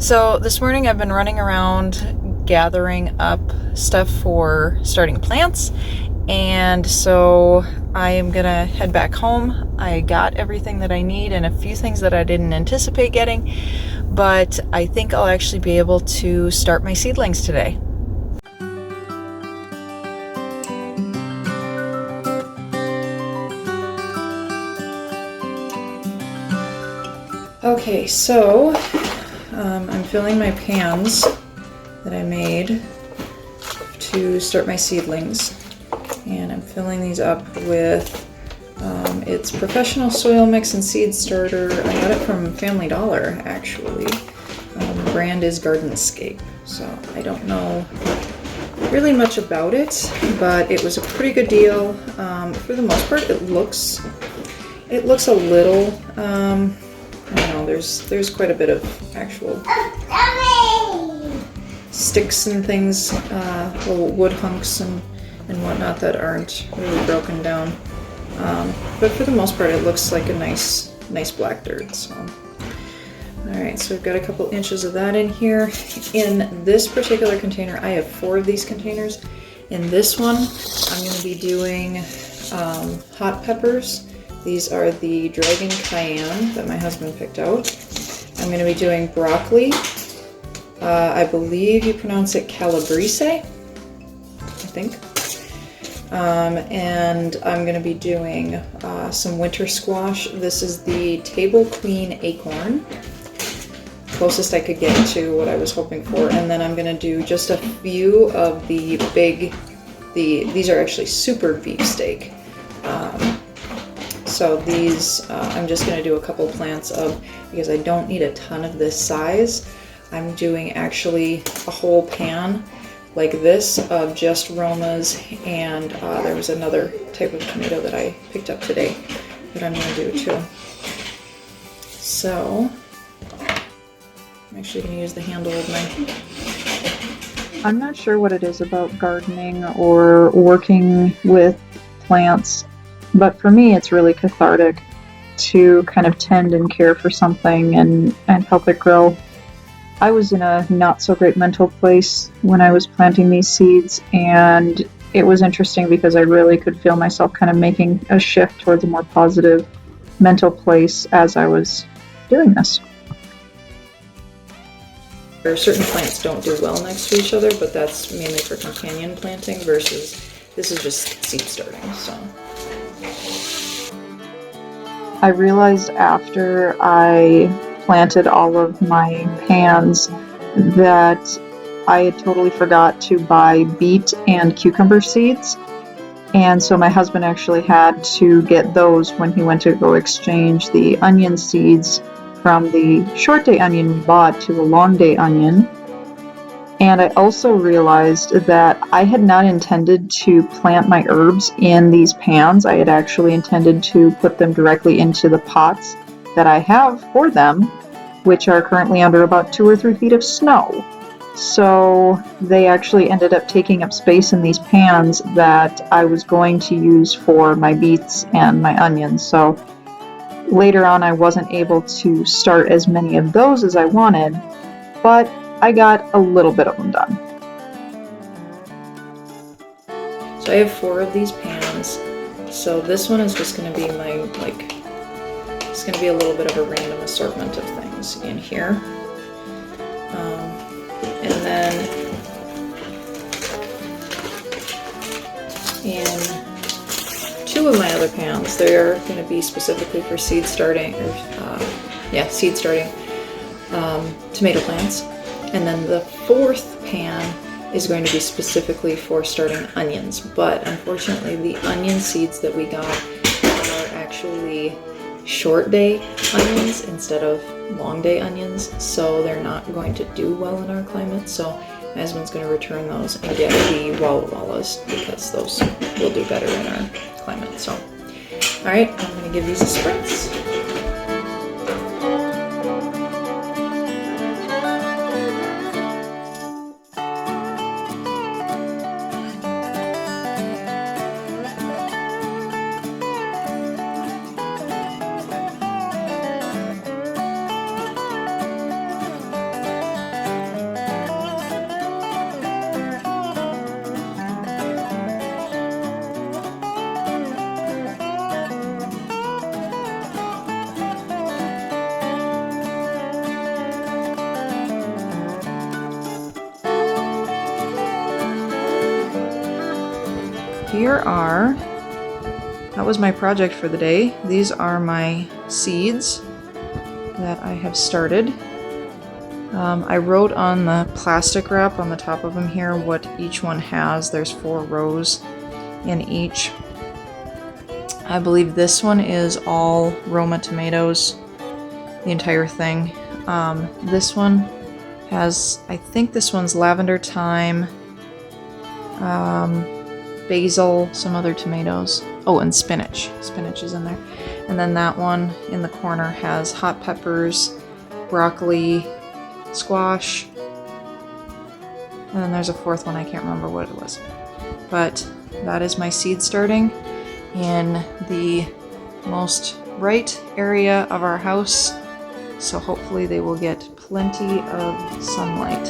So this morning I've been running around gathering up stuff for starting plants, and so I am gonna head back home. I got everything that I need and a few things that I didn't anticipate getting, but I think I'll actually be able to start my seedlings today. Okay, so I'm filling my pans that I made to start my seedlings, and I'm filling these up with it's professional soil mix and seed starter. I got it from Family Dollar, actually. The brand is Gardenscape, so I don't know really much about it, but it was a pretty good deal. For the most part, it looks a little I don't know, there's quite a bit of actual sticks and things, little wood hunks and whatnot that aren't really broken down. But for the most part, it looks like a nice black dirt. So, all right, so we've got a couple inches of that in here. In this particular container, I have 4 of these containers. In this one, I'm going to be doing hot peppers. These are the Dragon Cayenne that my husband picked out. I'm going to be doing broccoli. I believe you pronounce it calabrese, I think. And I'm going to be doing some winter squash. This is the Table Queen Acorn. Closest I could get to what I was hoping for. And then I'm going to do just a few of the these are actually super beefsteak. So these, I'm just going to do a couple plants of, because I don't need a ton of this size, I'm doing actually a whole pan like this of just Romas, and there was another type of tomato that I picked up today that I'm going to do too. So I'm actually going to use the handle of my... I'm not sure what it is about gardening or working with plants, but for me it's really cathartic to kind of tend and care for something and help it grow. I was in a not so great mental place when I was planting these seeds, and it was interesting because I really could feel myself kind of making a shift towards a more positive mental place as I was doing this. Certain plants don't do well next to each other, but that's mainly for companion planting versus this is just seed starting. So I realized after I planted all of my pans that I had totally forgot to buy beet and cucumber seeds, and so my husband actually had to get those when he went to go exchange the onion seeds from the short day onion we bought to the long day onion. And I also realized that I had not intended to plant my herbs in these pans. I had actually intended to put them directly into the pots that I have for them, which are currently under about 2 or 3 feet of snow. So they actually ended up taking up space in these pans that I was going to use for my beets and my onions. So later on, I wasn't able to start as many of those as I wanted, but I got a little bit of them done. So I have 4 of these pans. So this one is just going to be my, it's going to be a little bit of a random assortment of things in here. And then in 2 of my other pans, they're going to be specifically for seed starting, seed starting tomato plants. And then the 4th pan is going to be specifically for starting onions. But unfortunately, the onion seeds that we got are actually short day onions instead of long day onions. So they're not going to do well in our climate. So my husband's going to return those and get the Walla Wallas because those will do better in our climate. So, all right, I'm going to give these a spritz. that was my project for the day. These are my seeds that I have started. I wrote on the plastic wrap on the top of them here what each one has. There's 4 rows in each. I believe this one is all Roma tomatoes, the entire thing. This one has, I think this one's lavender thyme, basil, some other tomatoes. Oh, and spinach. Spinach is in there. And then that one in the corner has hot peppers, broccoli, squash, and then there's a 4th one, I can't remember what it was. But that is my seed starting in the most right area of our house, so hopefully they will get plenty of sunlight.